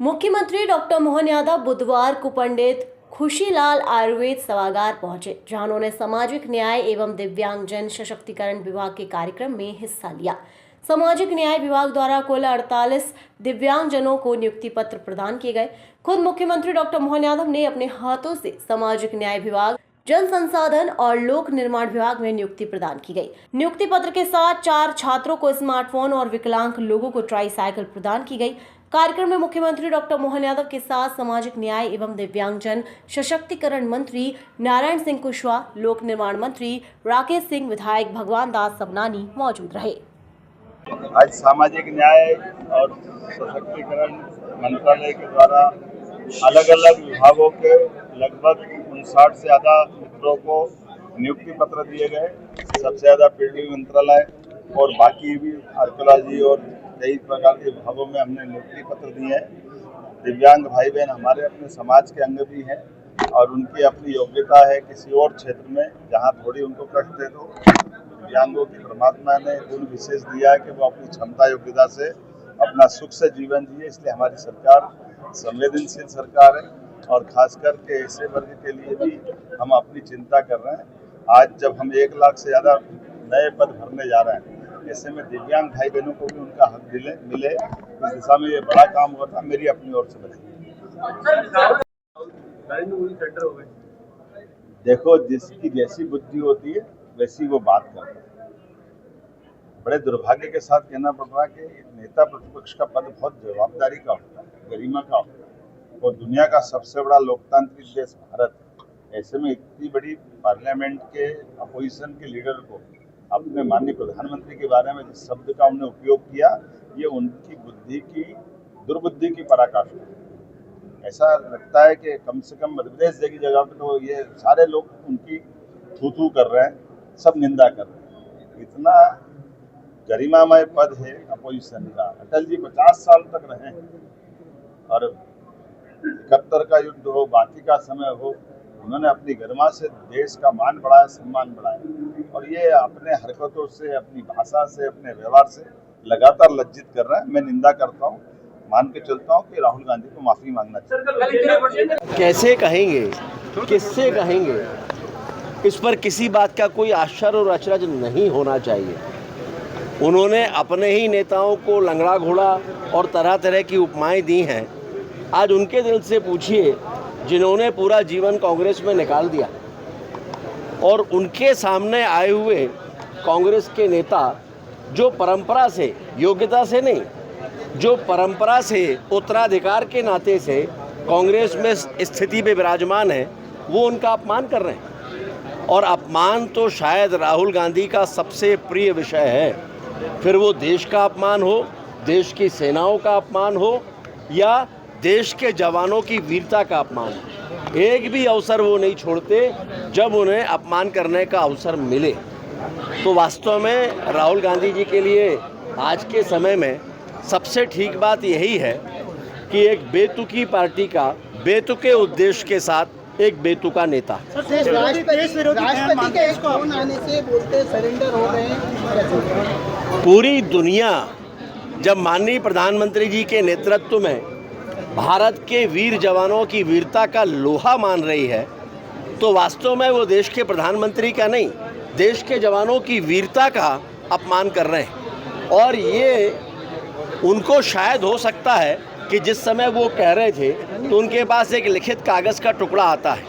मुख्यमंत्री डॉक्टर मोहन यादव बुधवार को पंडित खुशीलाल आयुर्वेद सभागार पहुंचे, जहां उन्होंने सामाजिक न्याय एवं दिव्यांगजन सशक्तिकरण विभाग के कार्यक्रम में हिस्सा लिया। सामाजिक न्याय विभाग द्वारा कुल 48 दिव्यांगजनों को नियुक्ति पत्र प्रदान किए गए। खुद मुख्यमंत्री डॉक्टर मोहन यादव ने अपने हाथों से सामाजिक न्याय विभाग, जन संसाधन और लोक निर्माण विभाग में नियुक्ति प्रदान की गई। नियुक्ति पत्र के साथ 4 छात्रों को स्मार्टफोन और विकलांग लोगों को ट्राईसाइकिल प्रदान की गई। कार्यक्रम में मुख्यमंत्री डॉक्टर मोहन यादव के साथ सामाजिक न्याय एवं दिव्यांगजन सशक्तिकरण मंत्री नारायण सिंह कुशवाहा, लोक निर्माण मंत्री राकेश सिंह, विधायक भगवान दास सबनानी मौजूद रहे। आज सामाजिक न्याय और सशक्तिकरण मंत्रालय के द्वारा अलग अलग विभागों के लगभग 59 से ज़्यादा मित्रों को नियुक्ति पत्र दिए गए। सबसे ज़्यादा पीडब्ल्यूडी मंत्रालय और बाकी भी आर्कियोलॉजी और कई प्रकार के विभागों में हमने नियुक्ति पत्र दिए हैं। दिव्यांग भाई बहन हमारे अपने समाज के अंग भी हैं और उनकी अपनी योग्यता है किसी और क्षेत्र में जहां थोड़ी उनको कष्ट है, तो दिव्यांगों की परमात्मा ने गुण विशेष दिया है कि वो अपनी क्षमता योग्यता से अपना सुख से जीवन जिए। इसलिए हमारी सरकार संवेदनशील सरकार है और खास करके ऐसे वर्ग के लिए भी हम अपनी चिंता कर रहे हैं। आज जब हम 1 लाख से ज़्यादा नए पद भरने जा रहे हैं, ऐसे में दिव्यांग भाई बहनों को भी उनका हक मिले इस दिशा में ये बड़ा काम हुआ था। मेरी अपनी ओर से बनेगी। देखो, जिसकी जैसी बुद्धि होती है वैसी वो बात करता है। बड़े दुर्भाग्य के साथ कहना पड़ रहा है कि नेता प्रतिपक्ष का पद बहुत जवाबदारी का होता है, गरिमा का होता है और दुनिया का सबसे बड़ा लोकतांत्रिक देश भारत है। ऐसे में इतनी बड़ी पार्लियामेंट के अपोजिशन के लीडर को अपने माननीय प्रधानमंत्री के बारे में जिस शब्द का उन्होंने उपयोग किया, ये उनकी बुद्धि की दुर्बुद्धि की पराकाष्ठा है। ऐसा लगता है कि कम से कम मध्य प्रदेश जैसी जगह पे तो ये सारे लोग उनकी थू कर रहे हैं, सब निंदा कर रहे हैं। इतना गरिमामय पद है अपोजिशन का। अटल जी 50 साल तक रहे और 71 का युद्ध हो, बाकी का समय हो, उन्होंने अपनी गरिमा से देश का मान बढ़ाया, सम्मान बढ़ाया और ये अपने हरकतों से, अपनी भाषा से, अपने व्यवहार से लगातार लज्जित कर रहे हैं। मैं निंदा करता हूँ, मान के चलता हूँ कि राहुल गांधी को माफी मांगना चाहिए। कैसे कहेंगे, किससे कहेंगे, इस पर किसी बात का कोई आश्चर्य और अचरज नहीं होना चाहिए। उन्होंने अपने ही नेताओं को लंगड़ा घोड़ा और तरह तरह की उपमाएं दी हैं। आज उनके दिल से पूछिए जिन्होंने पूरा जीवन कांग्रेस में निकाल दिया और उनके सामने आए हुए कांग्रेस के नेता जो परंपरा से, योग्यता से नहीं, जो परंपरा से, उत्तराधिकार के नाते से कांग्रेस में स्थिति पे विराजमान है, वो उनका अपमान कर रहे हैं। और अपमान तो शायद राहुल गांधी का सबसे प्रिय विषय है। फिर वो देश का अपमान हो, देश की सेनाओं का अपमान हो या देश के जवानों की वीरता का अपमान, एक भी अवसर वो नहीं छोड़ते जब उन्हें अपमान करने का अवसर मिले। तो वास्तव में राहुल गांधी जी के लिए आज के समय में सबसे ठीक बात यही है कि एक बेतुकी पार्टी का बेतुके उद्देश्य के साथ एक बेतुका नेता। राष्ट्रपति के एक फोन आने से बोलते सरेंडर हो गए हैं। पूरी दुनिया जब माननीय प्रधानमंत्री जी के नेतृत्व में भारत के वीर जवानों की वीरता का लोहा मान रही है, तो वास्तव में वो देश के प्रधानमंत्री का नहीं, देश के जवानों की वीरता का अपमान कर रहे हैं। और ये उनको शायद हो सकता है कि जिस समय वो कह रहे थे तो उनके पास एक लिखित कागज़ का टुकड़ा आता है,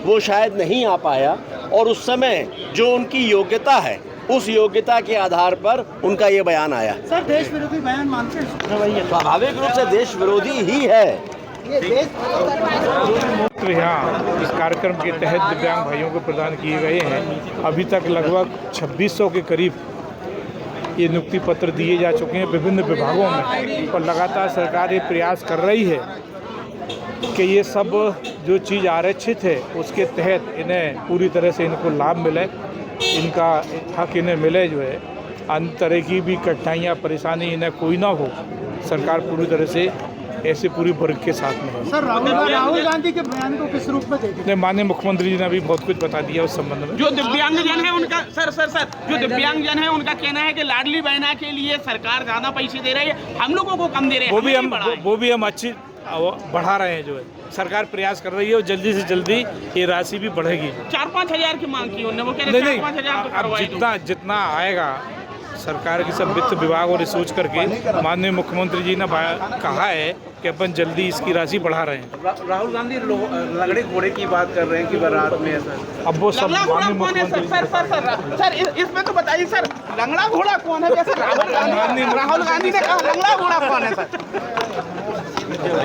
वो शायद नहीं आ पाया और उस समय जो उनकी योग्यता है, उस योग्यता के आधार पर उनका ये बयान आया। सर, देश विरोधी बयान मानते हैं? स्वाभाविक रूप से देश विरोधी ही है। तो यहाँ इस कार्यक्रम के तहत दिव्यांग भाइयों को प्रदान किए गए हैं। अभी तक लगभग 2600 के करीब ये नियुक्ति पत्र दिए जा चुके हैं विभिन्न विभागों में और लगातार सरकार ये प्रयास कर रही है कि ये सब जो चीज़ आरक्षित है उसके तहत इन्हें पूरी तरह से इनको लाभ मिले, इनका हक इन्हें मिले। जो है अन्य तरह की भी कठिनाइयाँ, परेशानी इन्हें कोई ना हो, सरकार पूरी तरह से ऐसे पूरी वर्ग के साथ में है। सर, राहुल गांधी के बयान को किस रूप में देखते हैं? माननीय मुख्यमंत्री जी ने अभी बहुत कुछ बता दिया उस संबंध में। जो दिव्यांगजन है उनका जो दिव्यांगजन है उनका कहना है कि लाडली बहना के लिए सरकार ज्यादा पैसे दे रही है, हम लोगों को कम दे रहे हैं। वो भी हम बढ़ा रहे हैं। जो है सरकार प्रयास कर रही है और जल्दी से जल्दी ये राशि भी बढ़ेगी। 4-5 हजार की मांग की उन्होंने, वो कह रहे नहीं 4-5 हजार तो अब करवाई दो। जितना आएगा सरकार की सब वित्त विभाग और सोच करके माननीय मुख्यमंत्री जी ने कहा है कि अपन जल्दी इसकी राशि बढ़ा रहे हैं। राहुल गांधी लंगड़े घोड़े की बात कर रहे हैं कि बारात में ऐसा। अब वो सब लंगड़ा घोड़ा माननीय कौन है मुख्यमंत्री सर? इसमें तो बताइए सर, लंगड़ा घोड़ा कौन है? जैसे राहुल गांधी ने कहा लंगड़ा घोड़ा कौन है सर?